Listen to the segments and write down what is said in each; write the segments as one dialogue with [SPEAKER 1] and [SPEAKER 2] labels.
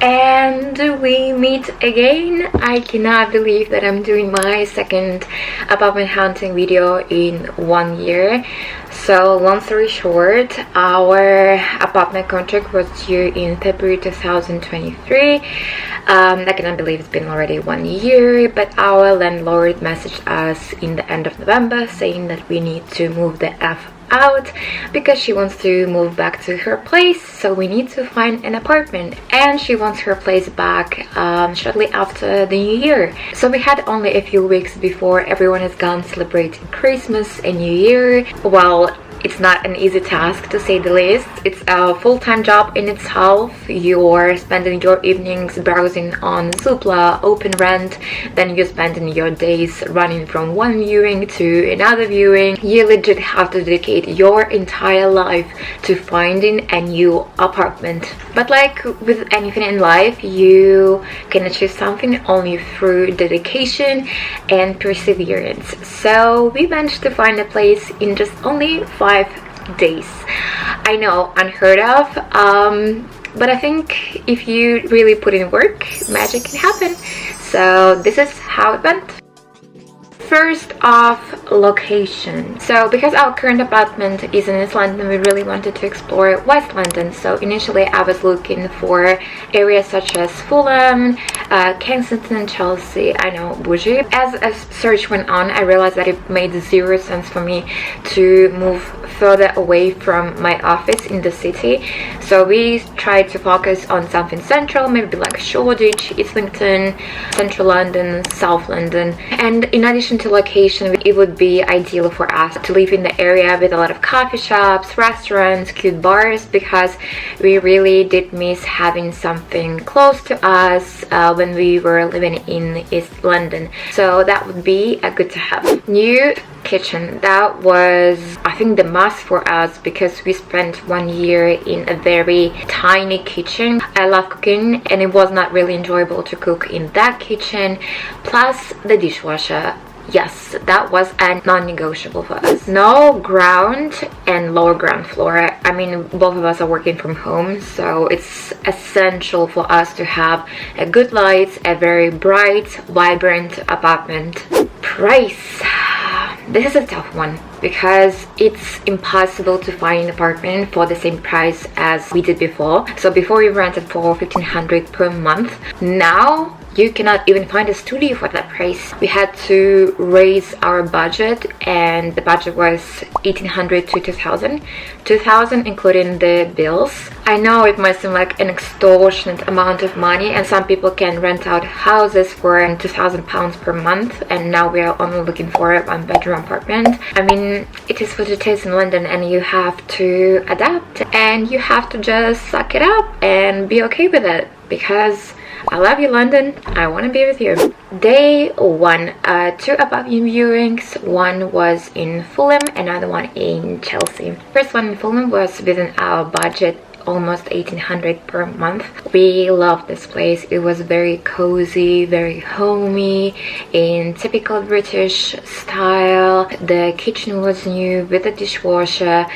[SPEAKER 1] And we meet again. I cannot believe that I'm doing my second apartment hunting video in 1 year. So long story short, our apartment contract was due in February 2023. I cannot believe it's been already 1 year, but our landlord messaged us in the end of November saying that we need to move the F out because she wants to move back to her place, so we need to find an apartment, and she wants her place back shortly after the new year. So we had only a few weeks before everyone is gone celebrating Christmas and New Year. Well, it's not an easy task, to say the least. It's a full-time job in itself. You're spending your evenings browsing on Zoopla, Open Rent, then you're spending your days running from one viewing to another viewing. You legit have to dedicate your entire life to finding a new apartment. But like with anything in life, you can achieve something only through dedication and perseverance. So we managed to find a place in just only 5 days. I know, unheard of, but I think if you really put in work, magic can happen. So this is how it went. First off, location. So because our current apartment is in East London, we really wanted to explore West London. So initially I was looking for areas such as Fulham, Kensington, Chelsea. I know, bougie. As a search went on, I realized that it made zero sense for me to move further away from my office in the city. So we tried to focus on something central, maybe like Shoreditch, Islington, Central London, South London. And in addition to location, it would be ideal for us to live in the area with a lot of coffee shops, restaurants, cute bars, because we really did miss having something close to us when we were living in East London. So that would be a good to have. New kitchen, that was I think the must for us, because we spent 1 year in a very tiny kitchen. I love cooking and it was not really enjoyable to cook in that kitchen, plus the dishwasher. Yes, that was a non-negotiable for us. No ground and lower ground floor. I mean, both of us are working from home, so it's essential for us to have a good light, a very bright, vibrant apartment. Price. This is a tough one because it's impossible to find an apartment for the same price as we did before. So before we rented for £1,500 per month. Now you cannot even find a studio for that price. We had to raise our budget, and the budget was 1,800 to 2,000. 2,000 including the bills. I know it might seem like an extortionate amount of money, and some people can rent out houses for £2,000 per month, and now we are only looking for a 1-bedroom apartment. I mean, it is what it is in London, and you have to adapt, and you have to just suck it up and be okay with it, because I love you, London. I want to be with you. Day 1, 2 apartment viewings. One was in Fulham, another one in Chelsea. First one in Fulham was within our budget, almost 1,800 per month. We loved this place. It was very cozy, very homey, in typical British style. The kitchen was new with a dishwasher.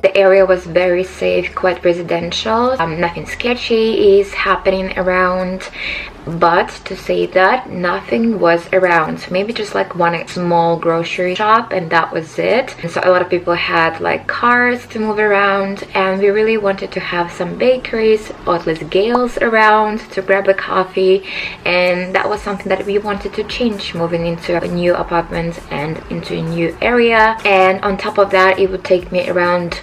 [SPEAKER 1] The area was very safe, quite residential. Nothing sketchy is happening around, but to say that, nothing was around. Maybe just like one small grocery shop, and that was it. And so a lot of people had like cars to move around, and we really wanted to have some bakeries or at least Gales around to grab a coffee, and that was something that we wanted to change moving into a new apartment and into a new area. And on top of that, it would take me around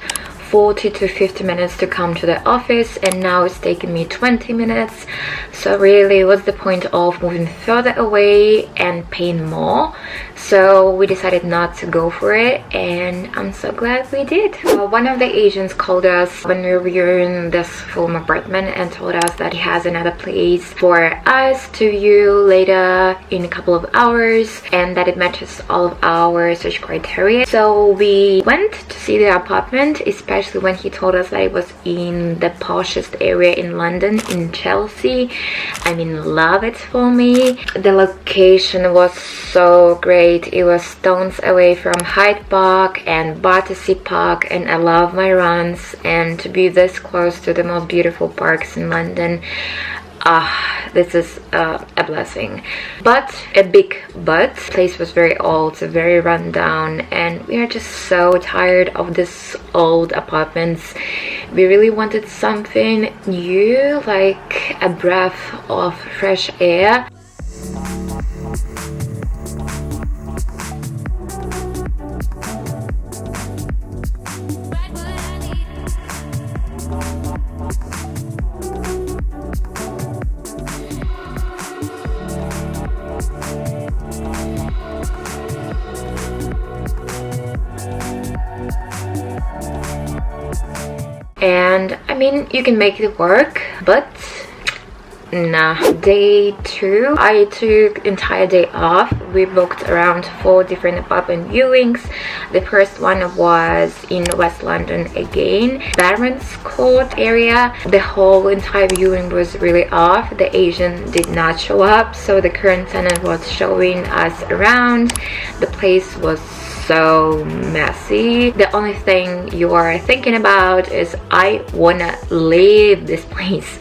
[SPEAKER 1] 40 to 50 minutes to come to the office, and now it's taking me 20 minutes. So really, what's the point of moving further away and paying more? So we decided not to go for it, and I'm so glad we did. One of the agents called us when we were in this film apartment and told us that he has another place for us to view later in a couple of hours, and that it matches all of our search criteria. So we went to see the apartment, especially when he told us that it was in the poshest area in London, in Chelsea. I mean, love it for me. The location was so great. It was stones away from Hyde Park and Battersea Park, and I love my runs, and to be this close to the most beautiful parks in London, this is a blessing. But a big but, the place was very old, very run down, and we are just so tired of this old apartments. We really wanted something new, like a breath of fresh air. And I mean, you can make it work, but nah. Day 2, I took entire day off. We booked around 4 different apartment viewings. The first one was in West London again, Barons Court area. The whole entire viewing was really off. The agent did not show up, so the current tenant was showing us around. The place was so messy. The only thing you are thinking about is, I wanna leave this place.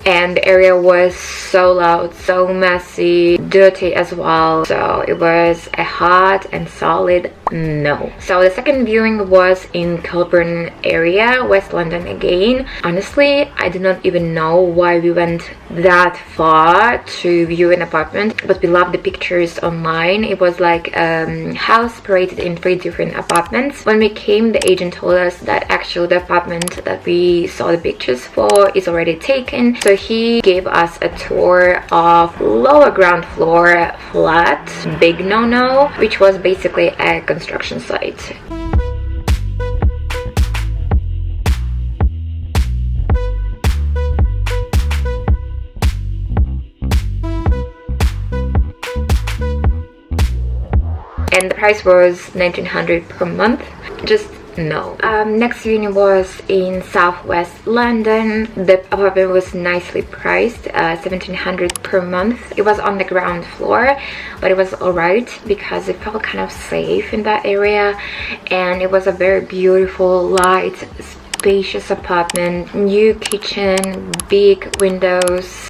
[SPEAKER 1] And the area was so loud, so messy, dirty as well. So it was a hard and solid no. So the second viewing was in Colburn area, West London again. Honestly, I did not even know why we went that far to view an apartment, but we loved the pictures online. It was like a house separated in 3 different apartments. When we came, the agent told us that actually the apartment that we saw the pictures for is already taken. So he gave us a tour of lower ground floor flat, big no-no, which was basically a construction site. And the price was 1900 per month. Just no. Next unit was in southwest London. The apartment was nicely priced, 1700 per month. It was on the ground floor, but it was alright because it felt kind of safe in that area, and it was a very beautiful, light, spacious apartment. New kitchen, big windows.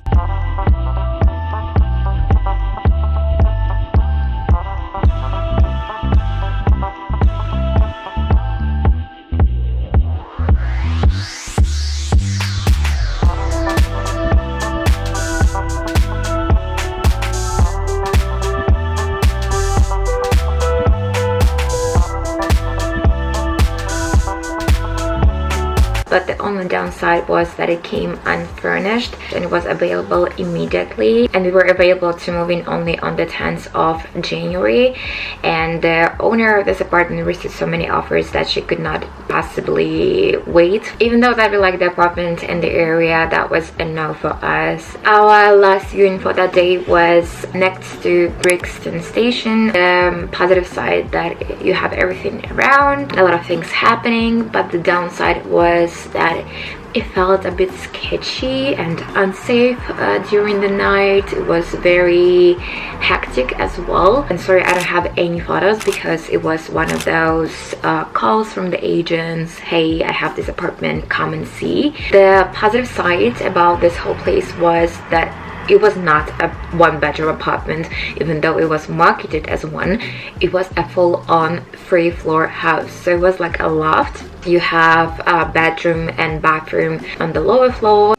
[SPEAKER 1] But the only downside was that it came unfurnished and it was available immediately, and we were available to move in only on the 10th of January, and the owner of this apartment received so many offers that she could not possibly wait. Even though that we liked the apartment and the area, that was a no for us. Our last viewing for that day was next to Brixton Station. The positive side that you have everything around, a lot of things happening, but the downside was that it felt a bit sketchy and unsafe during the night. It was very hectic as well. And sorry, I don't have any photos because it was one of those calls from the agents, hey, I have this apartment, come and see. The positive side about this whole place was that it was not a one-bedroom apartment, even though it was marketed as one. It was a full-on 3-floor house, so it was like a loft. You have a bedroom and bathroom on the lower floor.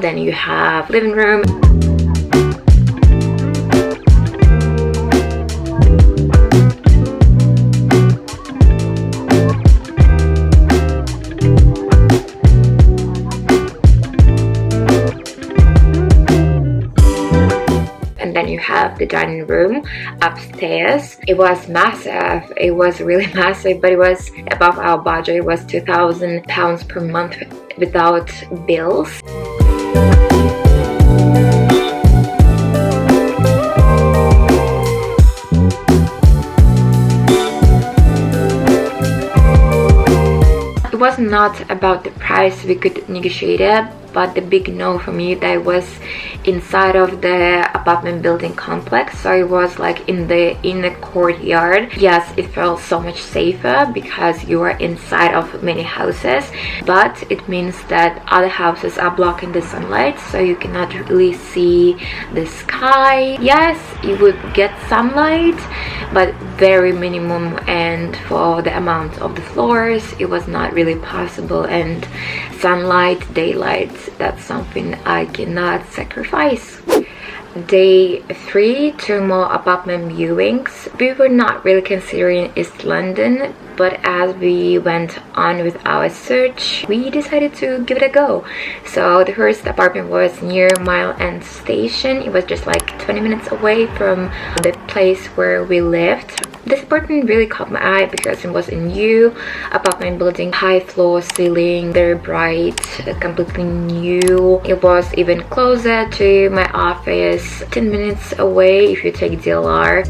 [SPEAKER 1] Then you have living room. And then you have the dining room upstairs. It was massive. It was really massive, but it was above our budget. It was £2,000 per month without bills. It was not about the price, we could negotiate it, but the big no for me, that was inside of the apartment building complex, so it was like in the courtyard. Yes, it felt so much safer because you are inside of many houses, but it means that other houses are blocking the sunlight, so you cannot really see the sky. Yes, you would get sunlight, but very minimum, and for the amount of the floors it was not really possible. And sunlight, daylight, that's something I cannot sacrifice. Day 3, 2 more apartment viewings. We were not really considering East London, but as we went on with our search, we decided to give it a go. So the first apartment was near Mile End Station. It was just like 20 minutes away from the place where we lived. This apartment really caught my eye because it was a new apartment building, high floor ceiling, very bright, completely new. It was even closer to my office, 10 minutes away if you take DLR.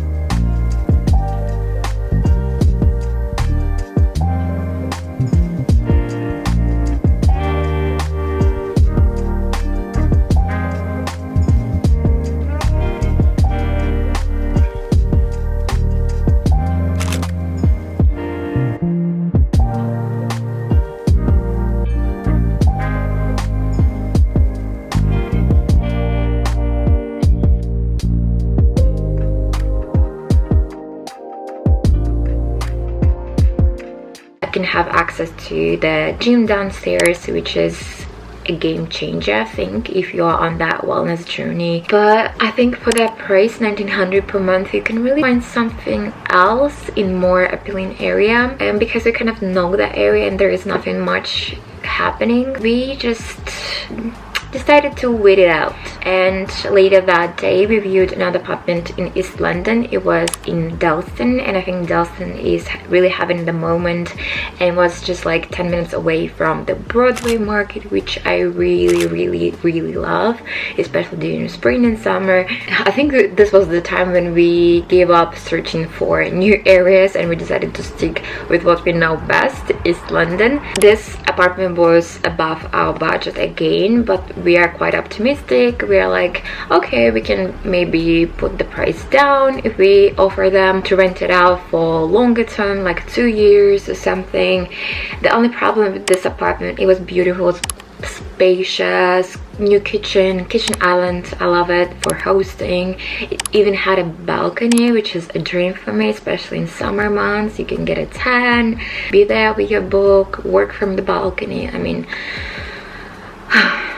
[SPEAKER 1] Can have access to the gym downstairs, which is a game changer, I think, if you are on that wellness journey. But I think for that price, £1,900 per month, you can really find something else in more appealing area, and because you kind of know that area and there is nothing much happening, we just decided to wait it out. And later that day we viewed another apartment in East London. It was in Dalton, and I think Dalton is really having the moment, and was just like 10 minutes away from the Broadway market, which I really love, especially during spring and summer. I think this was the time when we gave up searching for new areas and we decided to stick with what we know best, East London. This apartment was above our budget again, but we are quite optimistic. We are like, okay, we can maybe put the price down if we offer them to rent it out for longer term, like 2 years or something. The only problem with this apartment, it was beautiful, spacious, new kitchen island. I love it for hosting. It even had a balcony, which is a dream for me, especially in summer months. You can get a tan, be there with your book, work from the balcony. I mean,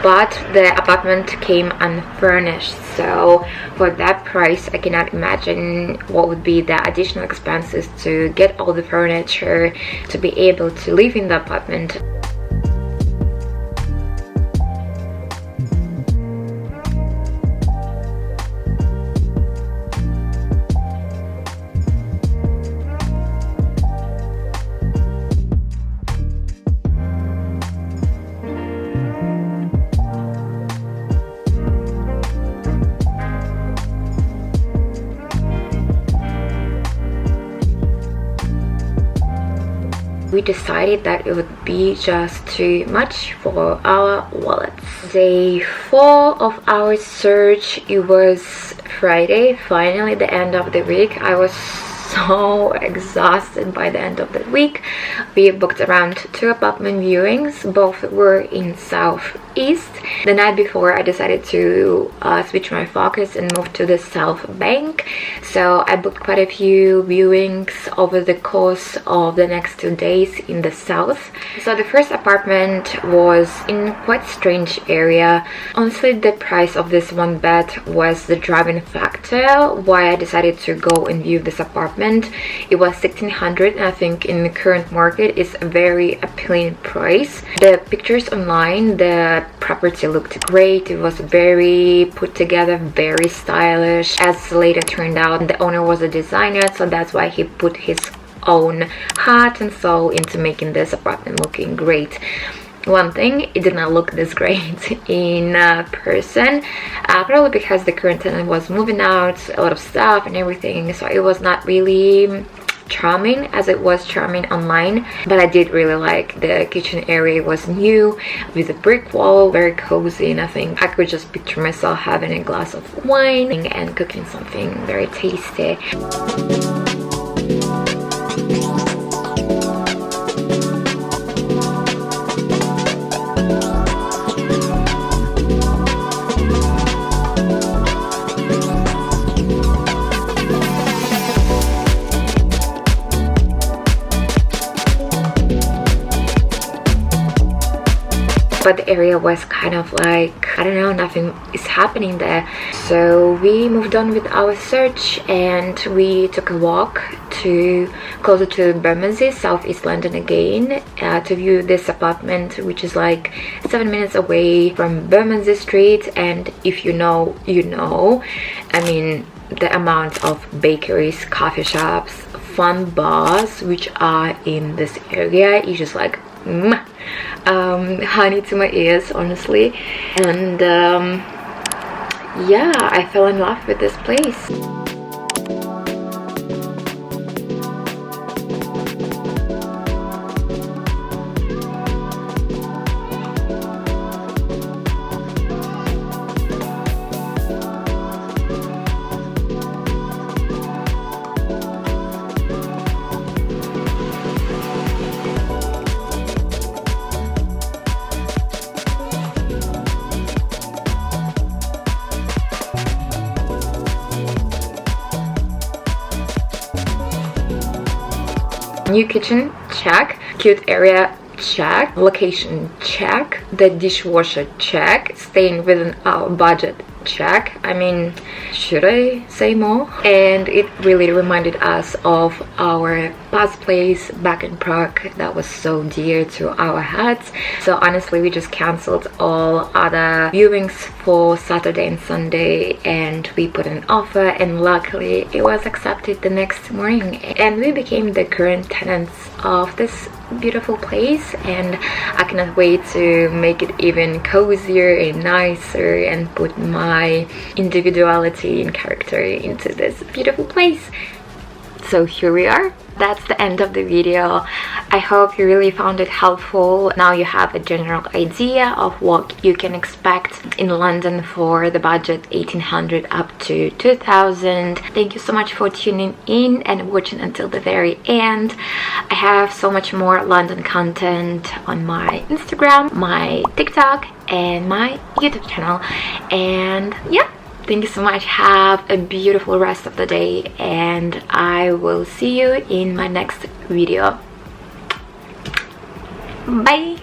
[SPEAKER 1] but the apartment came unfurnished, so for that price I cannot imagine what would be the additional expenses to get all the furniture to be able to live in the apartment. we decided that it would be just too much for our wallets. Day 4 of our search, it was Friday, finally the end of the week. I was so exhausted by the end of the week. We booked around 2 apartment viewings. Both were in southeast. The night before, I decided to switch my focus and move to the south bank. So I booked quite a few viewings over the course of the next 2 days in the south. So the first apartment was in quite strange area. Honestly, the price of this 1 bed was the driving factor why I decided to go and view this apartment. It was 1,600, and I think in the current market is a very appealing price. The pictures online, the property looked great. It was very put together, very stylish. As later turned out, the owner was a designer, so that's why he put his own heart and soul into making this apartment looking great. One thing, it did not look this great in person, probably because the current tenant was moving out, a lot of stuff and everything, so it was not really charming as it was charming online. But I did really like the kitchen area. It was new with a brick wall, very cozy, and I think I could just picture myself having a glass of wine and cooking something very tasty. But the area was kind of like, I don't know, nothing is happening there. So we moved on with our search and we took a walk to closer to Bermondsey, southeast London again, to view this apartment, which is like 7 minutes away from Bermondsey Street. And if you know, you know. I mean, the amount of bakeries, coffee shops, fun bars which are in this area is just like honey to my ears, honestly. And yeah, I fell in love with this place. New kitchen, check. Cute area, check. Location, check. The dishwasher, check. Staying within our budget, check. I mean, should I say more? And it really reminded us of our past place back in Prague that was so dear to our hearts. So honestly, we just cancelled all other viewings for Saturday and Sunday, and we put an offer, and luckily it was accepted the next morning, and we became the current tenants of this beautiful place. And I cannot wait to make it even cozier and nicer and put my individuality and character into this beautiful place. So here we are. That's the end of the video. I hope you really found it helpful. Now you have a general idea of what you can expect in London for the budget 1,800 up to 2,000. Thank you so much for tuning in and watching until the very end. I have so much more London content on my Instagram, my TikTok, and my YouTube channel. And yeah, thank you so much. Have a beautiful rest of the day, and I will see you in my next video. Bye.